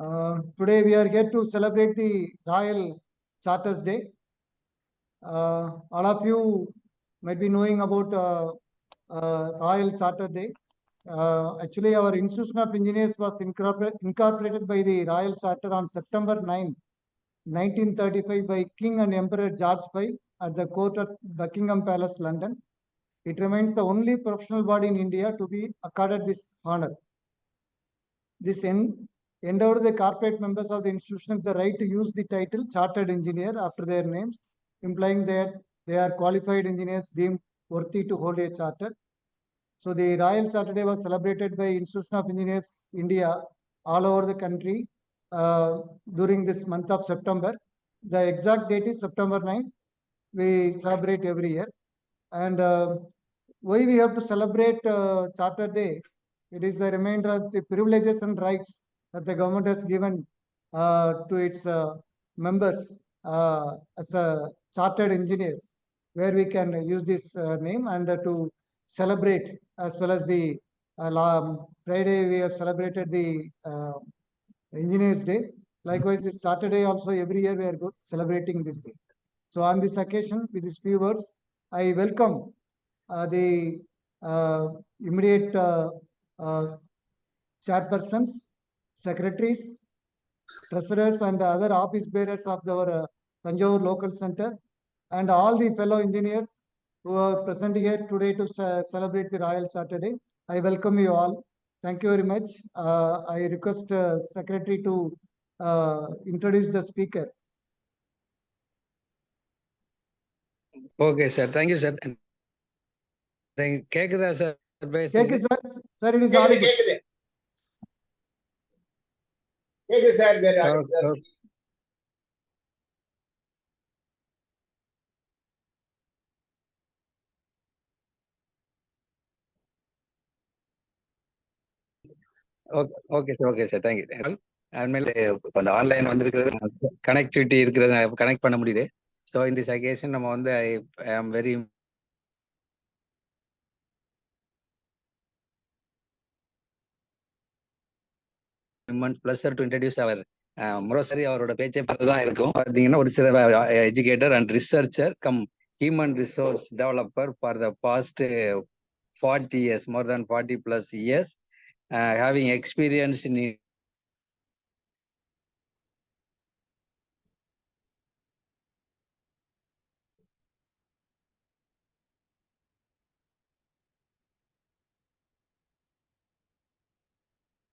Today we are here to celebrate the Royal Charters Day. All of you might be knowing about Royal Charter Day. Actually, our Institution of Engineers was incorporated by the Royal Charter on September 9, 1935 by King and Emperor George V at the court at Buckingham Palace, London. It remains the only professional body in India to be accorded this honor. This endowed the corporate members of the institution the right to use the title Chartered Engineer after their names, implying that they are qualified engineers deemed worthy to hold a charter. So the Royal Charter Day was celebrated by Institution of Engineers India all over the country during this month of September. The exact date is September 9. We celebrate every year. And why we have to celebrate Charter Day? It is the reminder of the privileges and rights that the government has given to its members as chartered engineers, where we can use this name and to celebrate, as well as the Friday we have celebrated the Engineers Day. Likewise, this Saturday also every year we are celebrating this day. So on this occasion, with these few words, I welcome the immediate chairpersons, secretaries, treasurers, and other office bearers of our Tanjore local center, and all the fellow engineers who are present here today to celebrate the Royal Charter Day. I welcome you all. Thank you very much. I request Secretary to introduce the speaker. Okay, sir. Thank you, sir. கேக்குதா sir? கேக்குது sir. Sir, it is audible. கேக்குது sir. Okay sir, okay sir, thank you. அதுமாதிரி இப்போ அந்த online வந்திருக்கிறது connectivity இருக்கிறது connect பண்ண முடியுது. ஸோ இந்த அகேஷன் நம்ம வந்து I am very pleasure to introduce our முரசரி. அவரோட பேச்சை பார்த்துதான் இருக்கும். பார்த்தீங்கன்னா ஒரு சில educator and researcher cum human resource developer for the past 40 years, more than 40 plus years, having experience in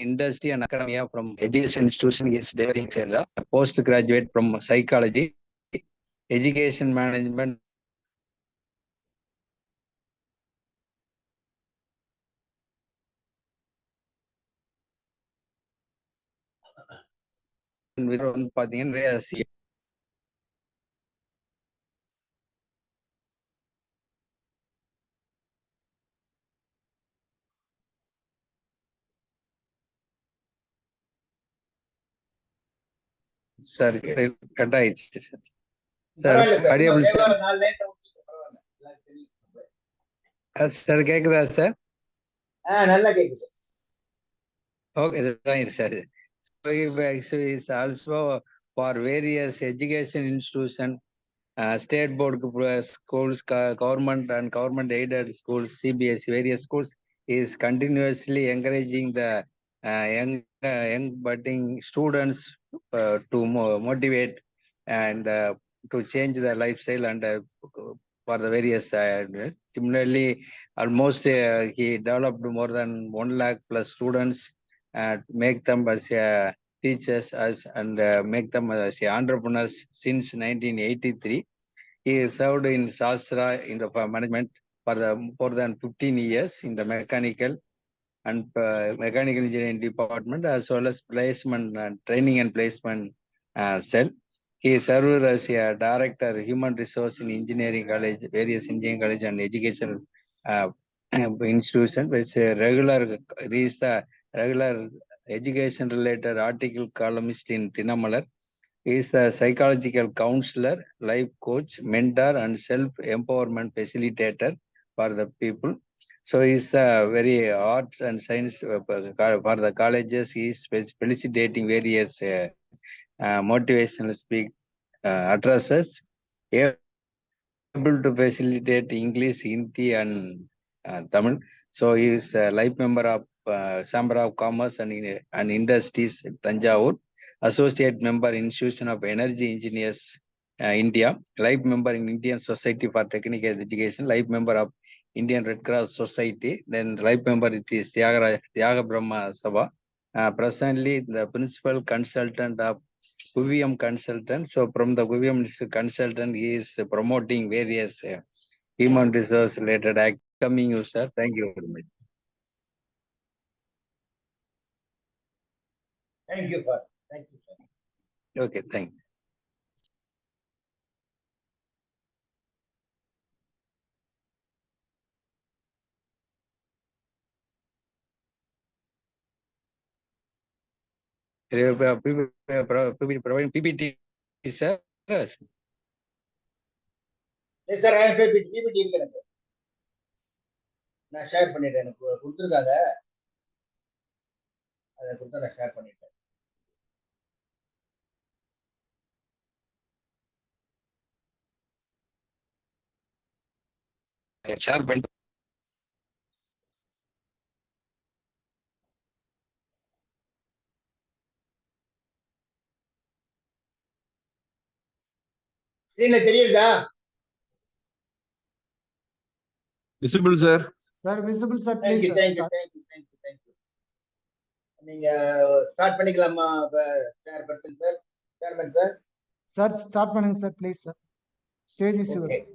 industry and academia from education institution. He is delivering a postgraduate from psychology, education management, பார்த்தீங்கன்னா sir cut ஆயிடுச்சு sir. அடியபிள் sir கேக்குதா sir? நல்லா கேக்குது. Okay, thank you, sir. So actually is also for various education institution, state board schools, government and government aided schools, CBSE, various schools is continuously encouraging the young budding students to motivate and to change their lifestyle and for the various similarly almost he developed more than 1 lakh plus students, make them as teachers and make them as entrepreneurs since 1983. He served in Shastra in the management for more than 15 years in the mechanical and mechanical engineering department, as well as placement and training and placement cell. He served as a director, human resource in engineering college, various engineering college and education institution, which is the regular education related article columnist in Tinamalar. He is the psychological counselor, life coach, mentor, and self-empowerment facilitator for the people. So he's very arts and science for the colleges. He's felicitating various motivational speak addresses, able to facilitate English, Hindi, and Tamil. So he is a life member of Chamber of Commerce and Industries, Tanjavur, associate member Institution of Energy Engineers, India, life member in Indian Society for Technical Education, life member of Indian Red Cross Society, then life member it is Tyaga Brahma Sabha. Presently, the principal consultant of Guvium consultant. So from the Guvium consultant, he is promoting various human resource related act. Coming you, sir. Thank you very much. Thank you, sir. Thank you, sir. Okay, thank you. Providing PPT, sir. Yes, sir. I have PPT இருக்கு எனக்கு. நான் share பண்ணிட்டேன். எனக்கு கொடுத்துருக்காங்க. அதை கொடுத்து நான் share பண்ணிட்டேன். ஷேர் பண்ணிட்டு ஸ்கிரீன்ல தெரியுதா? Visible, sir. Sir, visible, sir, Thank please. you, sir. thank you, thank you, thank you, thank you. நீங்க ஸ்டார்ட் பண்ணிக்கலாமா chairperson sir, chairman sir? Sir, start பண்ணுங்க, sir, please, sir. Stage is Okay. yours.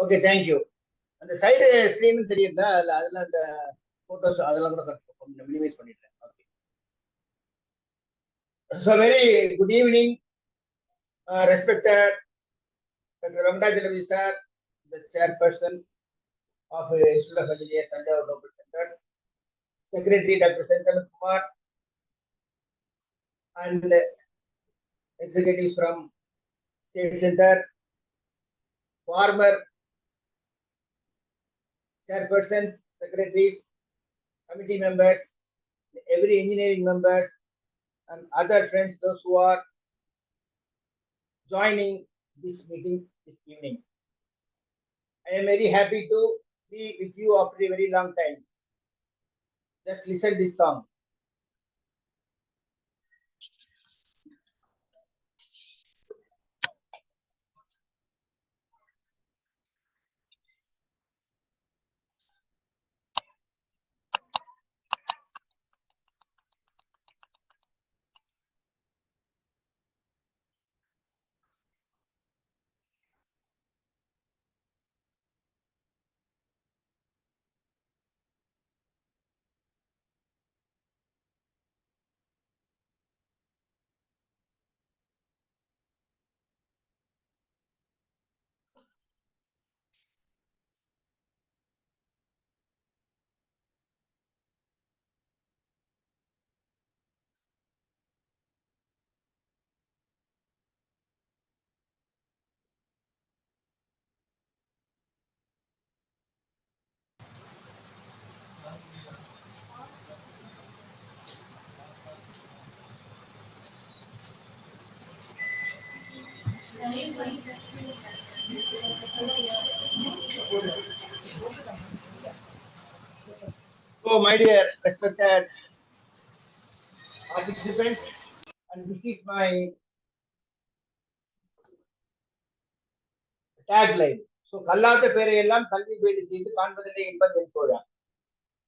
Okay, thank you. அந்த side screen தெரியுதா? அதுல அந்த photos அதெல்லாம் கூட கொஞ்சம் மினிமைஸ் பண்ணிட்டேன். Okay. So very good evening, respected Dr. Ramdajalavi sir, the chairperson of Institute of Engineers, Tanjavur Local Center, Secretary Dr. Sanjan Kumar, and executives from State Center, former chairpersons, secretaries, committee members, every engineering members, and other friends, those who are joining this meeting this evening. I am very happy to be with you after a very long time. Just listen this song. So, my dear respected participants, and this is my tagline. So, கல்லாத பேரை எல்லாம் கல்வி பேடி செய்து காண்பதில்லை என்பது என் தோழா.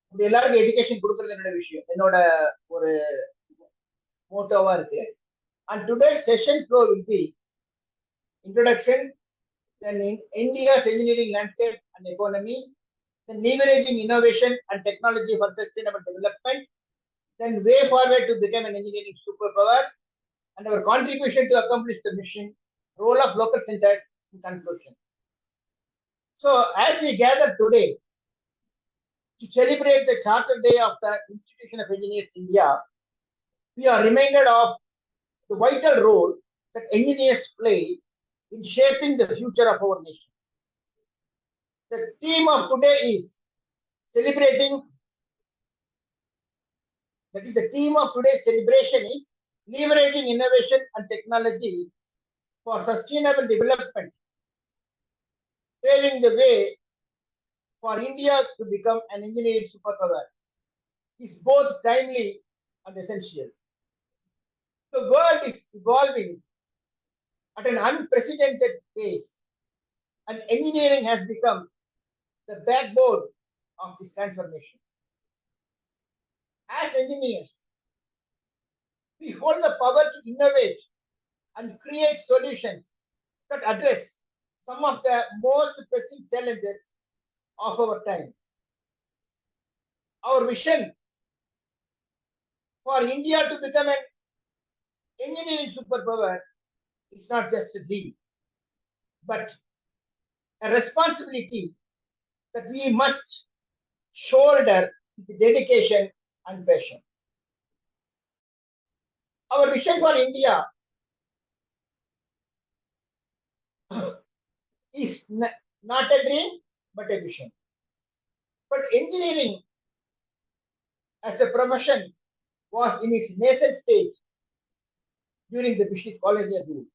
இப்படி எல்லாருக்கும் education கொடுக்கறது என்னோட விஷயம், என்னோட ஒரு மோட்டோவா இருக்கு. And today's session flow will be introduction, then in India's engineering landscape and economy, then leveraging innovation and technology for sustainable development, then way forward to become an engineering superpower, and our contribution to accomplish the mission, role of local centers in conclusion. So as we gather today to celebrate the Charter Day of the Institution of Engineers India, we are reminded of the vital role that engineers play in shaping the future of our nation. The theme of today is celebrating, that is the theme of today's celebration is leveraging innovation and technology for sustainable development, paving the way for India to become an engineering superpower is both timely and essential. The world is evolving at an unprecedented pace, and engineering has become the backbone of this transformation. As engineers, we hold the power to innovate and create solutions that address some of the most pressing challenges of our time. Our vision for India to become an engineering superpower is not just a dream, but a responsibility that we must shoulder with dedication and passion. Our vision for India is not a dream, but a vision. But engineering as a profession was in its nascent stage during the British colonial rule.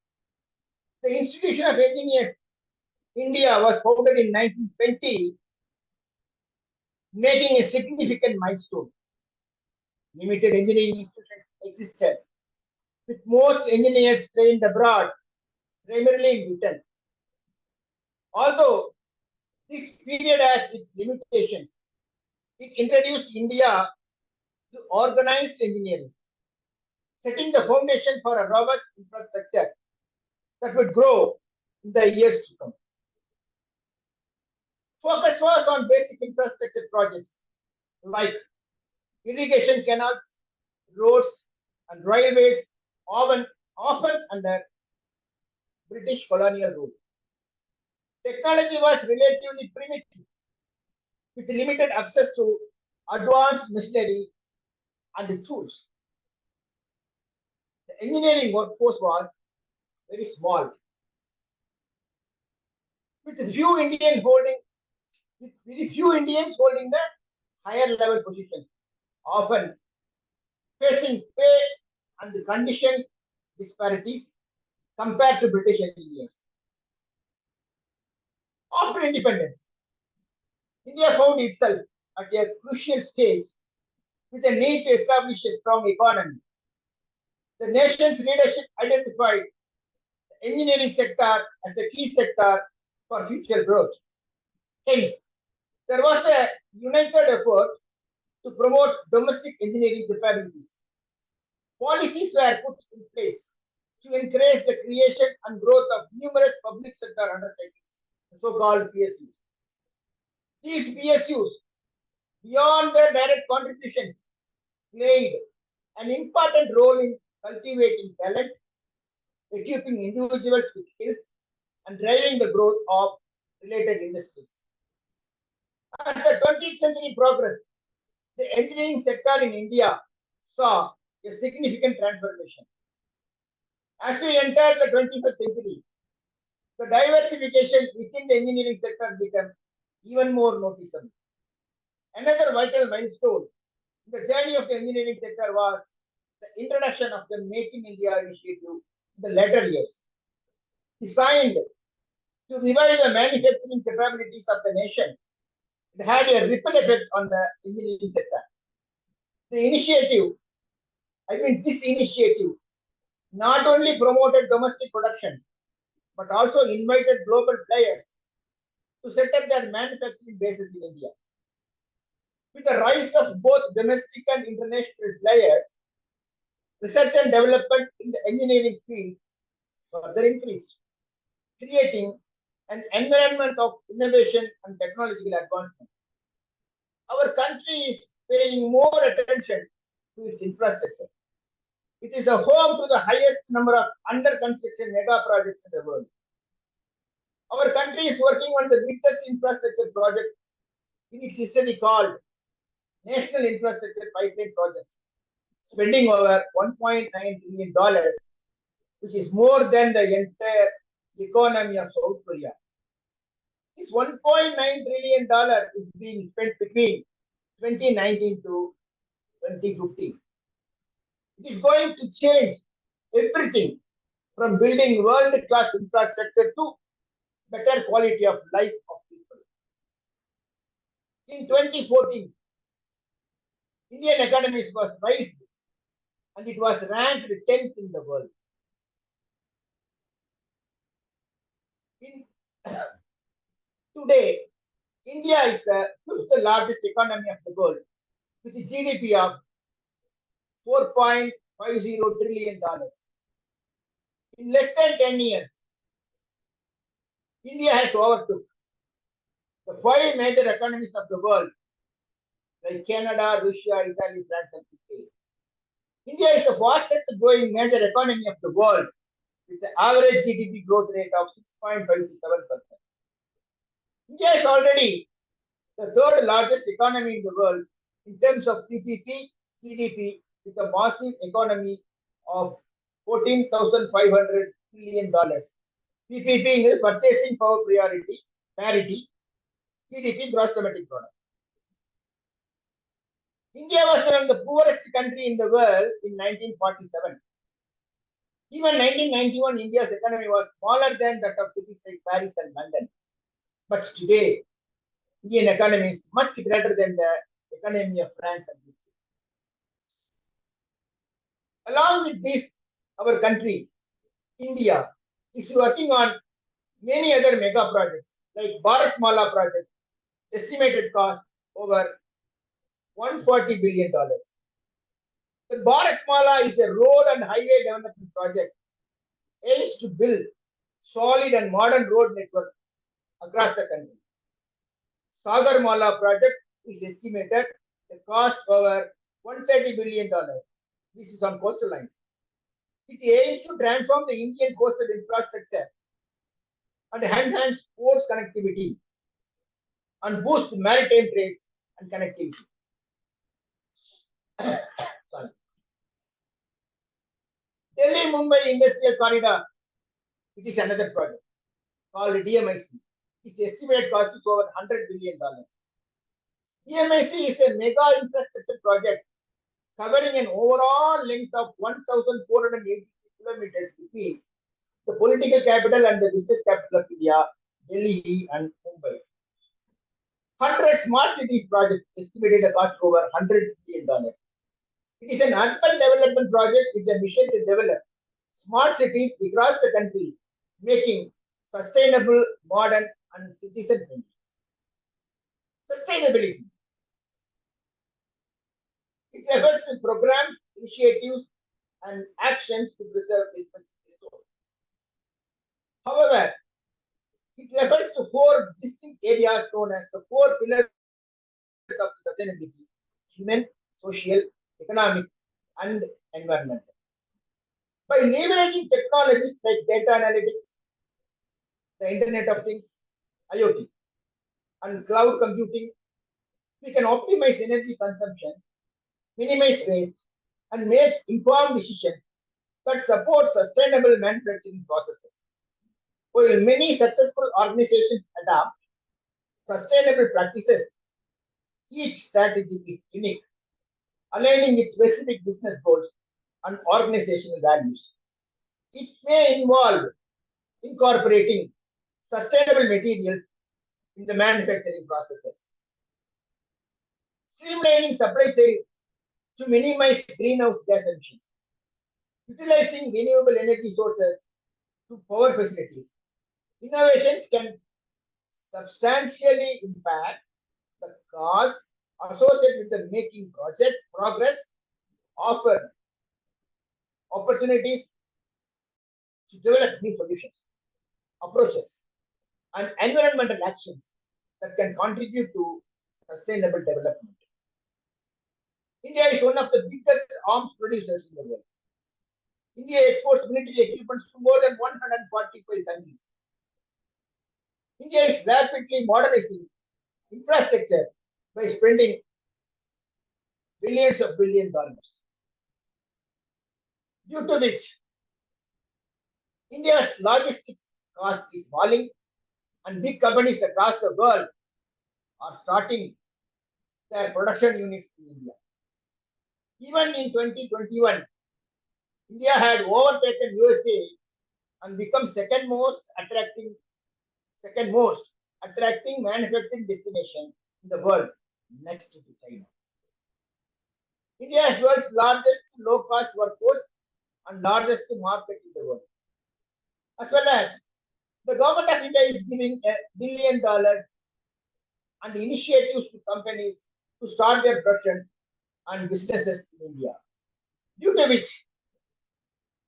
The Institution of Engineers India was founded in 1920, making a significant milestone. Limited engineering institutions existed, with most engineers trained abroad, primarily in Britain. Although this period has its limitations, it introduced India to organized engineering, setting the foundation for a robust infrastructure that would grow in the years to come. Focus was on basic infrastructure projects like irrigation canals, roads, and railways, often under British colonial rule. Technology was relatively primitive, with limited access to advanced machinery and tools. The engineering workforce was very small, with very few Indians holding the higher level positions, often facing pay and condition disparities compared to British engineers. After independence, India found itself at a crucial stage with a need to establish a strong economy. The nation's leadership identified the engineering sector as a key sector for future growth. Hence, there was a united effort to promote domestic engineering capabilities. Policies were put in place to encourage the creation and growth of numerous public sector undertakings, the so-called PSUs. These PSUs, beyond their direct contributions, played an important role in cultivating talent, equipping individuals with skills, and driving the growth of related industries. As the 20th century progressed, the engineering sector in India saw a significant transformation. As we entered the 21st century, the diversification within the engineering sector became even more noticeable. Another vital milestone in the journey of the engineering sector was the introduction of the Make in India initiative in the latter years, designed to revive the manufacturing capabilities of the nation. It had a ripple effect on the engineering sector. This initiative not only promoted domestic production, but also invited global players to set up their manufacturing bases in India. With the rise of both domestic and international players, research and development in the engineering field further increased, creating an environment of innovation and technological advancement. Our country is paying more attention to its infrastructure. It is a home to the highest number of under construction mega projects in the world. Our country is working on the biggest infrastructure project in its history called National Infrastructure Pipeline Project, spending over $1.9 billion, which is more than the entire economy of South Korea. This $1.9 trillion is being spent between 2019 to 2015. It is going to change everything from building world-class infrastructure to better quality of life of people. In 2014, Indian economy was raised and it was ranked 10th in the world. Today, India is the 5th largest economy of the world with a GDP of $4.50 trillion. In less than 10 years, India has overtook the 5 major economies of the world like Canada, Russia, Italy, France, and UK. India is the fastest growing major economy of the world with the average GDP growth rate of 6.57%. India is already the 3rd largest economy in the world in terms of PPP, GDP with a massive economy of $14,500 billion. PPP is purchasing power parity, GDP, gross domestic product. India was one of the poorest country in the world in 1947. Even 1991, India's economy was smaller than that of cities like Paris and London. But today, Indian economy is much greater than the economy of France and UK. Along with this, our country, India, is working on many other mega projects like Bharatmala project, estimated cost over $140 billion. The Bharatmala is a road and highway development project aims to build solid and modern road network across the country. Sagarmala project is estimated the cost over $130 billion. This is on coastal lines. It aims to transform the Indian coastal infrastructure and enhance ports connectivity and boost maritime trades and connectivity. Sorry. Delhi-Mumbai Industrial Corridor, it is another project called DMIC. Its estimated cost is over $100 billion. DMIC is a mega infrastructure project covering an overall length of 1,480 kilometers between the political capital and the business capital of India, Delhi and Mumbai. 100 smart cities project estimated a cost over $100 billion. It is an urban development project with a mission to develop smart cities across the country, making sustainable, modern, and citizen-friendly. Sustainability. It refers to programs, initiatives, and actions to preserve this resource. However, it refers to 4 distinct areas known as the 4 pillars of sustainability: human, social, economic, and environmental. By leveraging technologies like data analytics, the Internet of Things, IoT, and cloud computing, we can optimize energy consumption, minimize waste, and make informed decisions that support sustainable manufacturing processes. While many successful organizations adopt sustainable practices, each strategy is unique, aligning its specific business goals and organizational values. It may involve incorporating sustainable materials in the manufacturing processes, streamlining supply chain to minimize greenhouse gas emissions, utilizing renewable energy sources to power facilities. Innovations can substantially impact the costs associated with the making project progress, offer opportunities to develop new solutions, approaches, and environmental actions that can contribute to sustainable development. India is one of the biggest arms producers in the world. India exports military equipment to more than 145 countries. India is rapidly modernizing infrastructure by spending billions of dollars. Due to which, India's logistics cost is falling and big companies across the world are starting their production units in India. Even in 2021, India had overtaken USA and become second most attracting manufacturing destination in the world, next to China. India is world's largest low-cost workforce and largest market in the world. As well as the government of India is giving $1 billion and initiatives to companies to start their production and businesses in India, due to which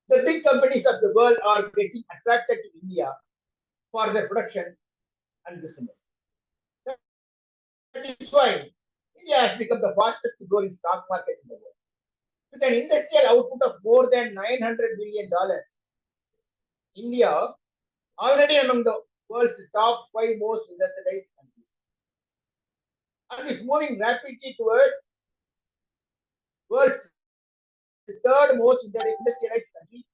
the big companies of the world are getting attracted to India for their production and business. That is why India has become the fastest growing stock market in the world. With an industrial output of more than $900 billion, India already among the world's top 5 most industrialized countries, and is moving rapidly towards world's third most industrialized country,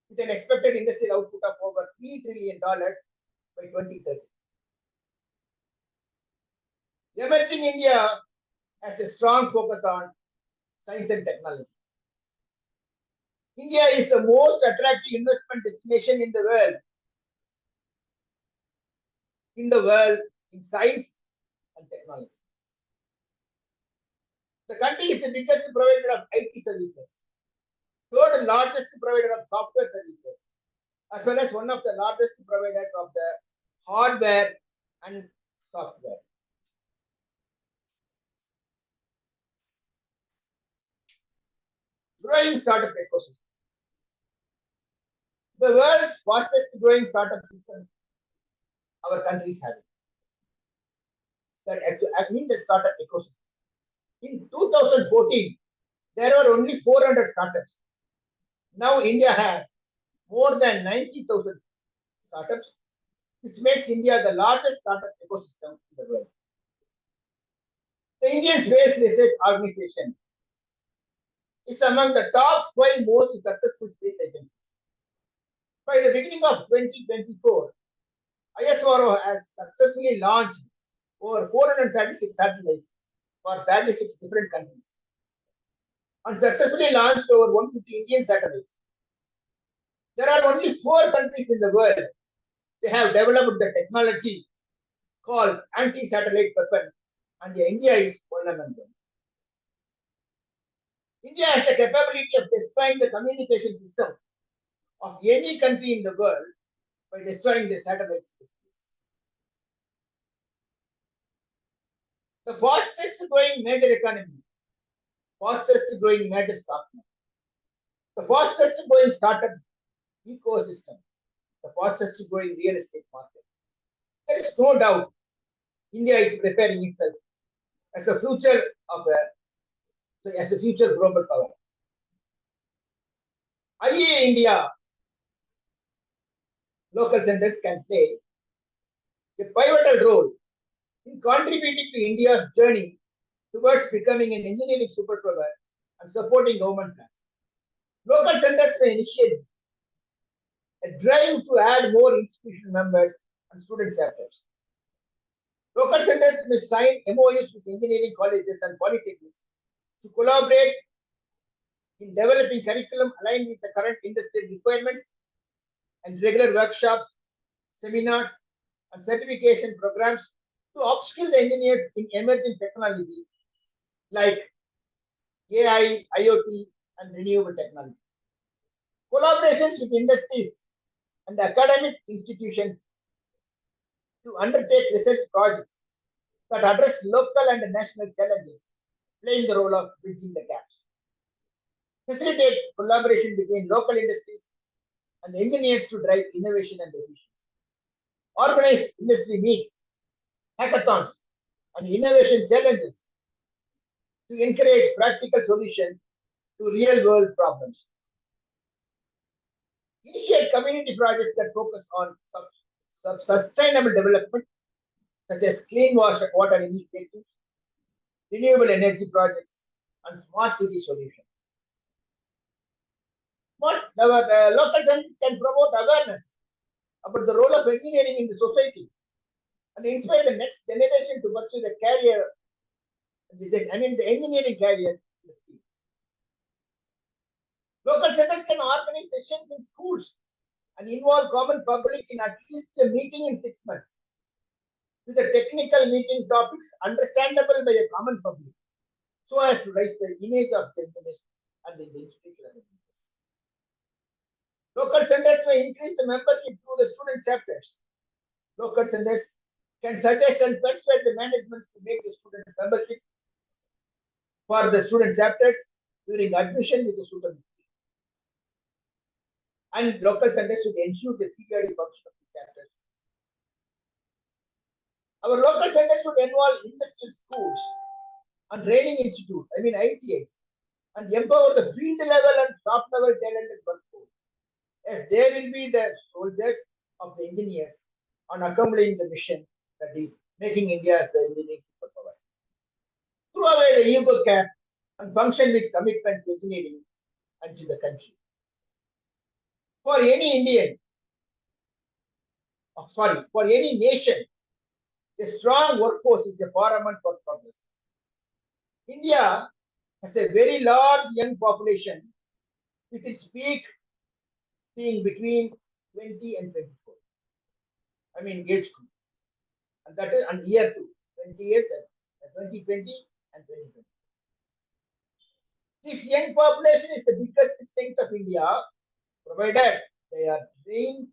with an expected industrial output of over $3 trillion by 2030. Emerging India has a strong focus on science and technology. India is the most attractive investment destination in the world in science and technology. The country is the biggest provider of IT services, third largest provider of software services, as well as one of the largest providers of the hardware and software. Growing startup ecosystem. The world's fastest growing startup system our country is having. That means the startup ecosystem. In 2014, there were only 400 startups. Now India has more than 90,000 startups, which makes India the largest startup ecosystem in the world. The Indian Space Research Organization is among the top 5 most successful space agencies. By the beginning of 2024, ISRO has successfully launched over 436 satellites for 36 different countries and successfully launched over 150 Indian satellites. There are only 4 countries in the world that have developed the technology called anti-satellite weapon, and India is one among them. India has the capability of destroying the communication system of any country in the world by destroying the satellites. The fastest growing major economy, fastest growing major stock market, the fastest growing startup ecosystem, the fastest growing real estate market. There is no doubt India is preparing itself as a future global power. IEI India local centers can play a pivotal role in contributing to India's journey towards becoming an engineering superpower and supporting government plans. Local centers may initiate a drive to add more institutional members and student chapters. Local centers may sign MOUs with engineering colleges and polytechnics to collaborate in developing curriculum aligned with the current industry requirements and regular workshops, seminars, and certification programs to upskill the engineers in emerging technologies like AI, IoT, and renewable technology. Collaborations with industries and academic institutions to undertake research projects that address local and national challenges, playing the role of bridging the gaps. Facilitate collaboration between local industries and engineers to drive innovation and efficiency. Organize industry meets, hackathons, and innovation challenges to encourage practical solutions to real-world problems. Initiate community projects that focus on sustainable development, such as clean water initiatives, renewable energy projects, and smart city solutions. Our local centers can promote awareness about the role of engineering in the society and inspire the next generation to pursue the career, I mean the engineering career. Local centers can organize sessions in schools and involve common public in at least a meeting in 6 months, with the technical meeting topics understandable by a common public, so as to raise the image of the university and the institution. Local centers may increase the membership through the student chapters. Local centers can suggest and persuade the management to make the student membership for the student chapters during admission with the student. And local centers should ensure the periodic function of the chapters. Our local centers should involve industrial schools and training institutes, I mean ITIs, and empower the field level and shop level talented workforce, as they will be the soldiers of the engineers on accomplishing the mission that is making India the engineering superpower. Throw away the ego cap and function with commitment to engineering and to the country. For any Indian, for any nation, a strong workforce is a paramount for progress. India has a very large young population, with its peak being between 20 and 24. I mean, age group. And that is and year 2, 20 years, 2020 and 2020. This young population is the biggest strength of India, provided they are trained,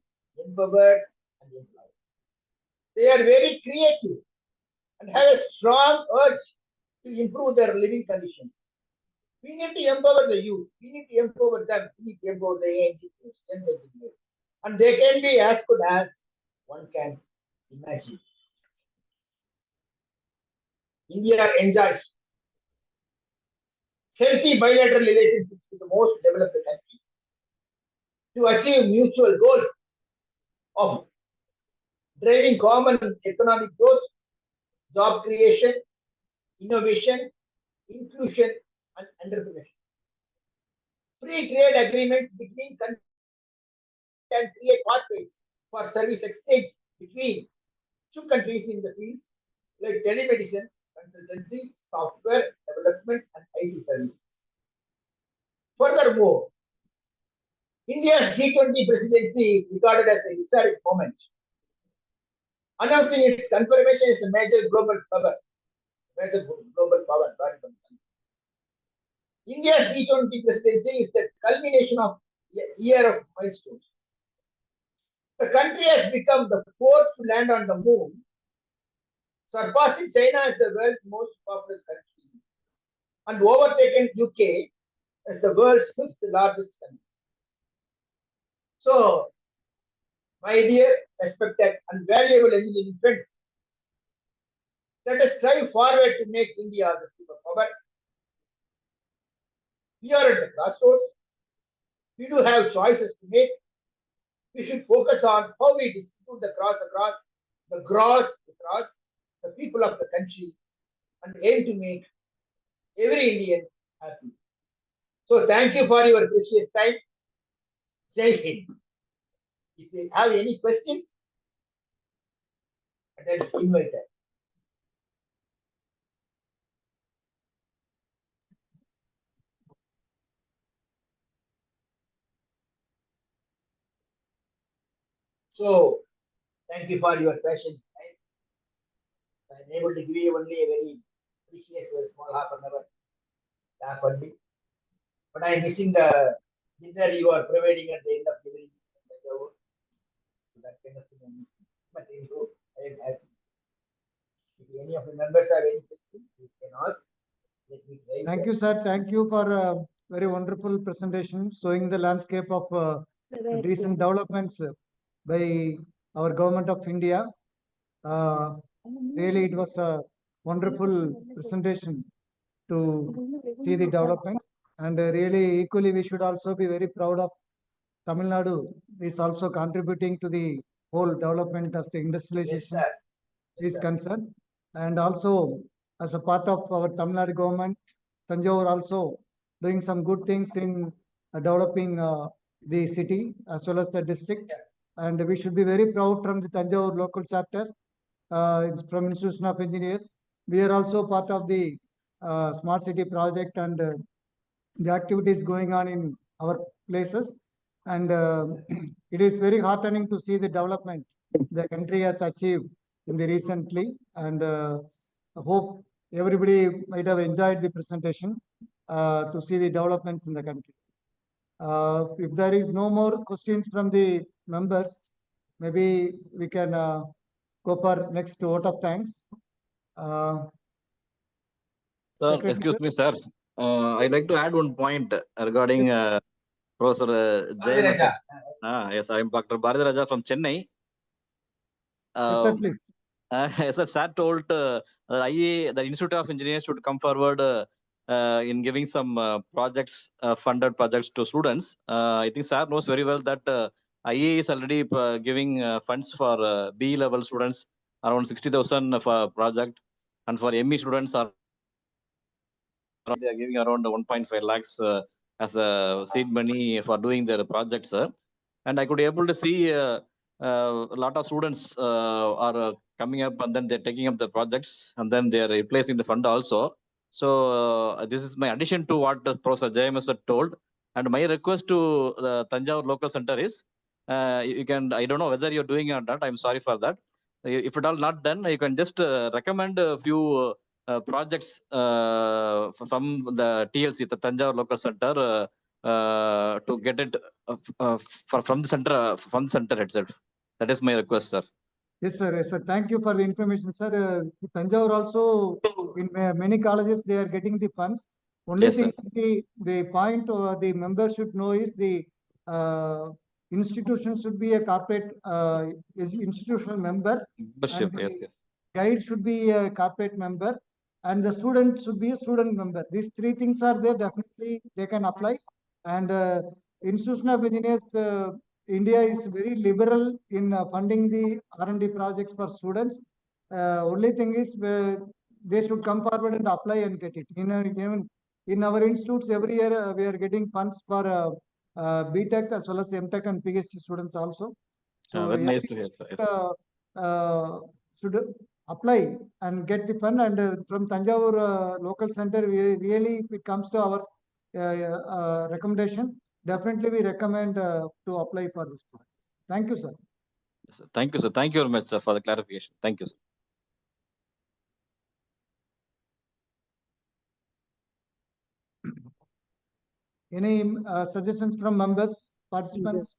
empowered, and employed. They are very creative and have a strong urge to improve their living conditions. We need to empower the youth. We need to empower them. We need to empower the young engineers. And they can be as good as one can imagine. India enjoys healthy bilateral relationships with the most developed countries to achieve mutual goals of driving common economic growth, job creation, innovation, inclusion, and entrepreneurship. Free trade agreements between countries can create pathways for service exchange between two countries in the fields like telemedicine, consultancy, software development, and IT services. Furthermore, India's G20 presidency is regarded as a historic moment, announcing its confirmation as a major global power. India's G20 presidency is the culmination of a year of milestones. The country has become the fourth to land on the moon, surpassing China as the world's most populous country, and overtaken UK as the world's fifth largest country. So, my dear, respected, and valuable engineering friends, let us strive forward to make India the superpower. We are at the crossroads. We do have choices to make. We should focus on how we distribute the grass across the people of the country, and aim to make every Indian happy. So thank you for your precious time. Jai Hind. If you have any questions, let's invite them. So, thank you for your patience. I'm able to give you only a very precious small half an hour talk only. But I'm missing the dinner you are providing at the end of the evening. So that kind of thing I'm missing. But anyway, I am happy. If any of the members have any questions, you can ask. Thank you, sir. Thank you for a very wonderful presentation showing the landscape of recent developments by our government of India. Really, it was a wonderful presentation to see the development. And really, equally, we should also be very proud of Tamil Nadu is also contributing to the whole development as the industrialization is concerned. And also, as a part of our Tamil Nadu government, Tanjore also doing some good things in developing the city as well as the district. and we should be very proud from the Tanjore local chapter. It's from Institution of Engineers. We are also part of the smart city project and the activities going on in our places. And it is very heartening to see the development the country has achieved in the recently. And I hope everybody might have enjoyed the presentation to see the developments in the country. If there is no more questions from the members, maybe we can go for next vote of thanks. Sir, Secretary, excuse sir. me, sir. I'd like to add one point regarding Professor Jayan. Bharadaraja. Yes, I'm Dr. Bharadaraja from Chennai. Yes, sir, please. Yes, sir told the Institute of Engineers should come forward in giving some projects, funded projects to students. I think sir knows very well that IEI is already giving funds for B level students around 60,000 for project, and for ME students are they are giving around 1.5 lakhs as a seed money for doing their projects. And I could able to see a lot of students are coming up, and then they're taking up the projects, and then they are replacing the fund also. So this is my addition to what Professor JMS had told. And my request to the Tanjore local center is, you can, I don't know whether you're doing it or not, I'm sorry for that. If it all not done, you can just recommend a few projects from the TLC, the Tanjore local center, to get it from the center itself. That is my request, sir. Yes, sir. Yes, sir. Thank you for the information, sir. Tanjore also, in many colleges, they are getting the funds. Only Yes, thing, sir. the point the members should know is the institution should be a corporate institutional member, Membership, and yes, the yes. guide should be a corporate member, and the student should be a student member. These three things are there. Definitely, they can apply. And Institution of Engineers India is very liberal in funding the R&D projects for students. Only thing is they should come forward and apply and get it. Even in our institutes, every year we are getting funds for BTech as well as MTech and PhD students also. So Very nice to hear, sir. Yes. Should apply and get the fund. And from Tanjore local center, we really, if it comes to our recommendation, definitely we recommend to apply for this project. Thank you, sir. Yes, sir. Thank you, sir. Thank you very much, sir, for the clarification. Thank you, sir. Any suggestions from members, participants?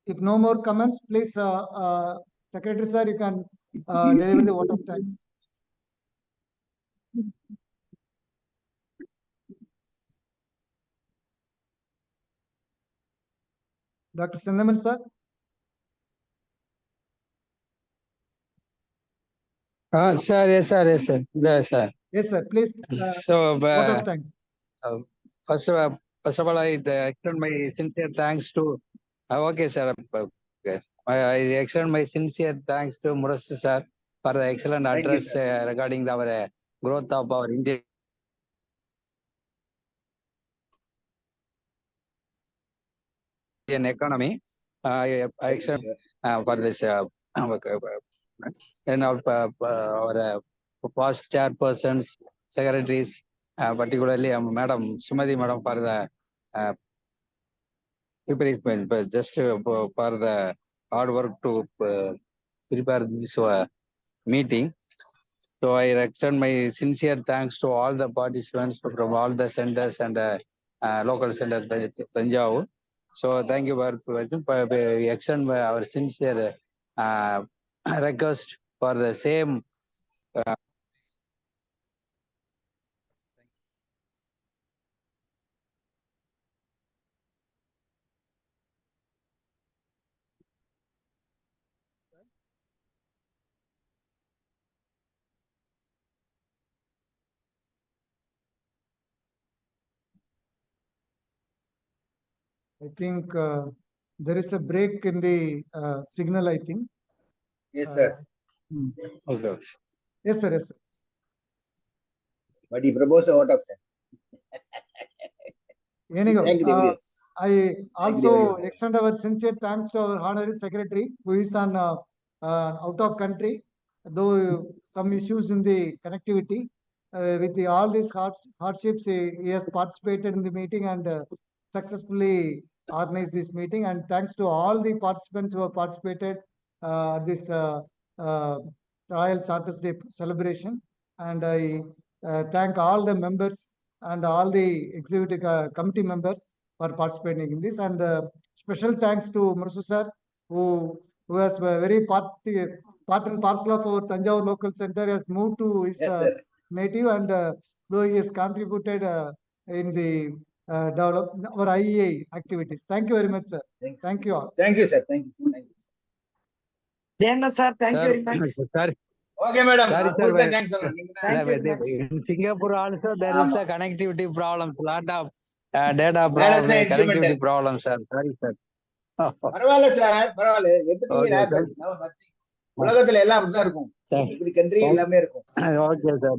If no more comments, please, Secretary sir, you can deliver the vote of thanks. Dr. Sendaman sir? Sir, yes, sir, yes, sir. Yes, sir. Yes, sir. Please, So, vote of thanks. first of all, I extend my sincere thanks to. Okay, sir. Yes, I extend my sincere thanks to Murasi sir for the excellent Thank you, address regarding our growth of our Indian economy. I extend for this and our past chairpersons, secretaries, particularly Madam Sumati Madam for the preparation, but just for the hard work to prepare this meeting. So I extend my sincere thanks to all the participants from all the centers and local center Tanjore. So thank you very much. We extend our sincere request for the same. I think there is a break in the signal, I think. Yes, sir. Okay. Yes, sir. Yes, sir. But he proposed a vote of thanks. Anyhow, Thank you, I Thank you very also much. extend our sincere thanks to our honorary secretary who is on out of country, though some issues in the connectivity. With all these hardships, he has participated in the meeting and successfully organized this meeting. And thanks to all the participants who have participated this Royal Charters Day celebration. And I thank all the members and all the executive committee members for participating in this. And special thanks to Mursu sir, who has a very part and parcel of our Tanjavur local center, has moved to his Yes, sir. native, and though he has contributed in the develop our IEI activities. Thank you very much, sir. Thank you all. Thank you, sir. Thank you. Thank you. Jayanga sir, thank you very much. Sorry, Okay, madam. Sorry, sir, Full but- thanks, sir. Thank you very much. in Singapore also there is a connectivity problems, lot of data Data problem, instrumental. connectivity problems, sir. Sorry, sir. பரவாயில்ல sir, பரவாயில்ல. Okay, sir. உலகத்துல எல்லாம் அப்படிதான் இருக்கும். Sir. இப்படி country எல்லாமே இருக்கும். Okay, sir.